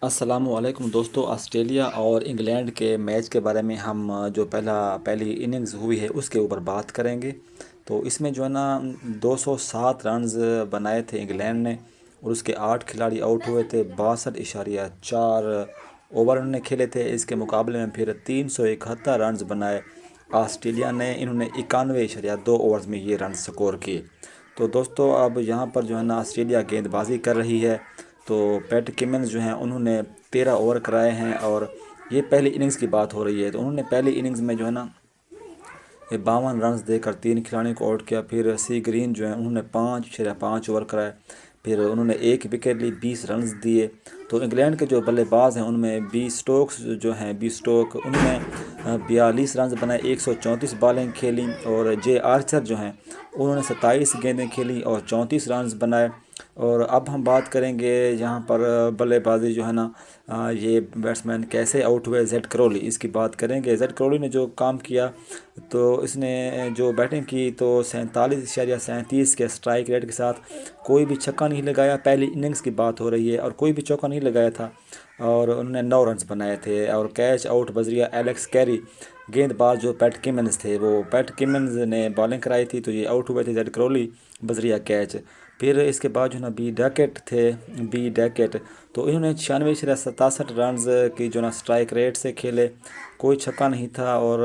अस्सलामुअलैकुम दोस्तों। ऑस्ट्रेलिया और इंग्लैंड के मैच के बारे में हम जो पहली इनिंग्स हुई है उसके ऊपर बात करेंगे। तो इसमें जो है ना 207 रन्स बनाए थे इंग्लैंड ने और उसके 8 खिलाड़ी आउट हुए थे। 62.4 ओवर उन्होंने खेले थे। इसके मुकाबले में फिर 371 रन्स बनाए ऑस्ट्रेलिया ने। इन्होंने 91.2 ओवर्स में ये रन स्कोर किए। तो दोस्तों अब यहाँ पर जो है ना ऑस्ट्रेलिया गेंदबाजी कर रही है। तो पैट कमिंस जो हैं उन्होंने 13 ओवर कराए हैं और ये पहली इनिंग्स की बात हो रही है। तो उन्होंने पहली इनिंग्स में जो है ना ये 52 रन्स देकर 3 खिलाड़ियों को आउट किया। फिर सी ग्रीन जो है उन्होंने 5 ओवर कराए। फिर उन्होंने 1 विकेट ली, 20 रन्स दिए। तो इंग्लैंड के जो बल्लेबाज हैं उनमें बी स्टोक्स जो हैं, बी स्टोक उन्होंने 42 रन्स बनाए, 134 बॉलिंग खेली। और जे आर्चर जो हैं उन्होंने 27 गेंदें खेली और 34 रन्स बनाए। और अब हम बात करेंगे यहाँ पर बल्लेबाजी जो है ना ये बैट्समैन कैसे आउट हुए। जेड क्रोली, इसकी बात करेंगे। जेड क्रोली ने जो काम किया तो इसने जो बैटिंग की तो 47.37 के स्ट्राइक रेट के साथ कोई भी छक्का नहीं लगाया। पहली इनिंग्स की बात हो रही है और कोई भी चौका नहीं लगाया था और उन्होंने 9 रन्स बनाए थे। और कैच आउट बजरिया एलेक्स कैरी, गेंदबाज जो पैट किमिंस थे, वो पैट किमिंस ने बॉलिंग कराई थी तो ये आउट हुए थे। जेड क्रोली बजरिया कैच। फिर इसके बाद जो है ना बी डैकेट थे, बी डैकेट। तो इन्होंने 96.67 रन्स की जो ना स्ट्राइक रेट से खेले, कोई छक्का नहीं था और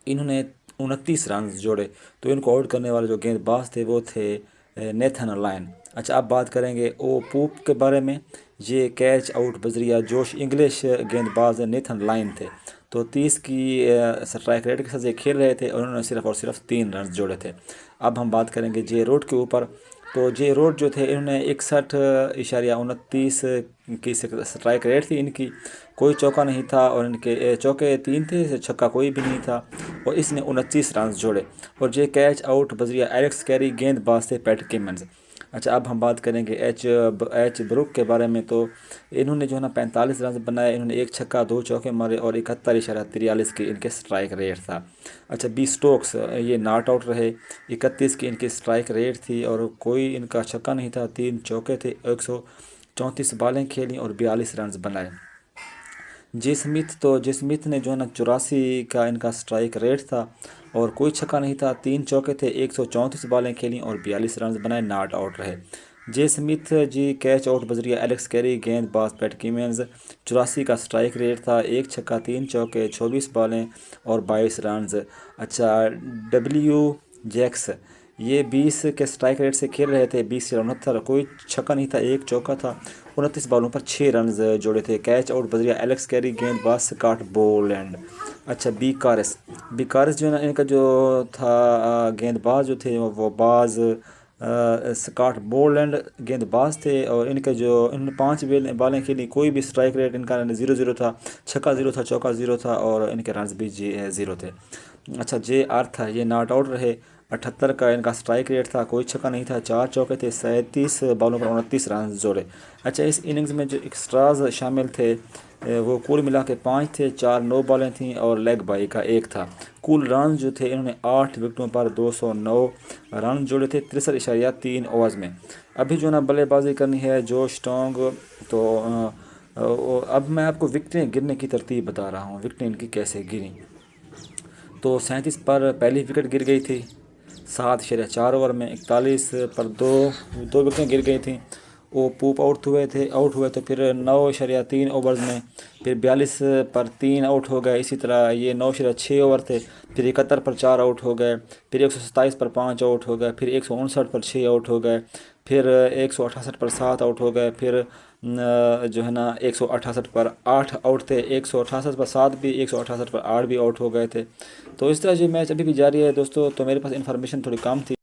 इन्होंने 29 रन जोड़े। तो इनको आउट करने वाले जो गेंदबाज थे वो थे नेथन लायन। अच्छा, अब बात करेंगे ओ पूप के बारे में। ये कैच आउट बजरिया जोश इंग्लिश गेंदबाज नेथन लायन थे। तो 30 की स्ट्राइक रेट के साथ ये खेल रहे थे और उन्होंने सिर्फ और सिर्फ 3 रन जोड़े थे। अब हम बात करेंगे जे रोड के ऊपर। तो जे रोड जो थे इन्होंने 61.29 की स्ट्राइक रेट थी इनकी, कोई चौका नहीं था और इनके चौके 3 थे, छक्का कोई भी नहीं था और इसने 29 रन जोड़े। और ये कैच आउट बजरिया एलेक्स कैरी, गेंदबाज थे पैट किमिंस। अच्छा, अब हम बात करेंगे एच ब्रुक के बारे में। तो इन्होंने जो है ना 45 रन बनाए। इन्होंने 1 छक्का 2 चौके मारे और 71.43 की इनके स्ट्राइक रेट था। अच्छा, बी स्टोक्स ये नॉट आउट रहे, 31 की इनकी स्ट्राइक रेट थी और कोई इनका छक्का नहीं था, 3 चौके थे, 134 बॉलें खेली और 42 रन बनाए। जे स्मिथ, तो जे स्मिथ ने जो है ना 84 का इनका स्ट्राइक रेट था और कोई छक्का नहीं था, 3 चौके थे, 134 बॉलें खेली और 42 रन बनाए, नॉट आउट रहे। जे स्मिथ जी कैच आउट बजरिया एलेक्स कैरी, गेंदबाज पैट किमिंस, 84 का स्ट्राइक रेट था, 1 छक्का 3 चौके, 24 बॉलें और 22 रन। अच्छा, डब्ल्यू जैक्स ये 20 के स्ट्राइक रेट से खेल रहे थे, 20 से 69, कोई छक्का नहीं था, 1 चौका था, 29 बॉलों पर 6 रन जोड़े थे। कैच आउट बजरिया एलेक्स कैरी, गेंदबाज स्कॉट बोलैंड। अच्छा, बी कारिस जो है ना इनका जो था गेंदबाज जो थे वो बाज स्कॉट बोलैंड गेंदबाज थे और इनके जो इन्होंने 5 बॉलें खेली, कोई भी स्ट्राइक रेट इनका 0-0 था, छक्का 0 था, चौका 0 था और इनके रन भी 0 थे। अच्छा, जे आर था ये नॉट आउट रहे, 78 का इनका स्ट्राइक रेट था, कोई छक्का नहीं था, 4 चौके थे, 37 बॉलों पर 29 रन जोड़े। अच्छा, इस इनिंग्स में जो एक्स्ट्राज शामिल थे वो कुल मिला के 5 थे, 4 नो बॉलें थीं और लेग बाई का 1 था। कुल रन जो थे इन्होंने 8 विकेटों पर 209 रन जोड़े थे 63.3 ओवर्स में। अभी जो ना बल्लेबाजी करनी है जोश टोंग। तो अब मैं आपको विकेटें गिरने की तरतीब बता रहा हूँ, विकेटें इनकी कैसे गिरी। तो 37 पर पहली विकेट गिर गई थी 7.4 ओवर में। 41 पर दो विकेटें गिर गई थी, वो पूप आउट हुए तो फिर 9.3 ओवर्स में। फिर 42 पर 3 आउट हो गए। इसी तरह ये 9.6 ओवर थे। फिर 71 पर 4 आउट हो गए। फिर 127 पर 5 आउट हो गए। फिर 159 पर 6 आउट हो गए। फिर 168 पर 7 आउट हो गए। फिर जो है ना 168 पर 8 आउट थे, 168 पर 7 भी, 168 पर 8 भी आउट हो गए थे। तो इस तरह ये मैच अभी भी जारी है दोस्तों। तो मेरे पास इन्फॉर्मेशन थोड़ी कम थी।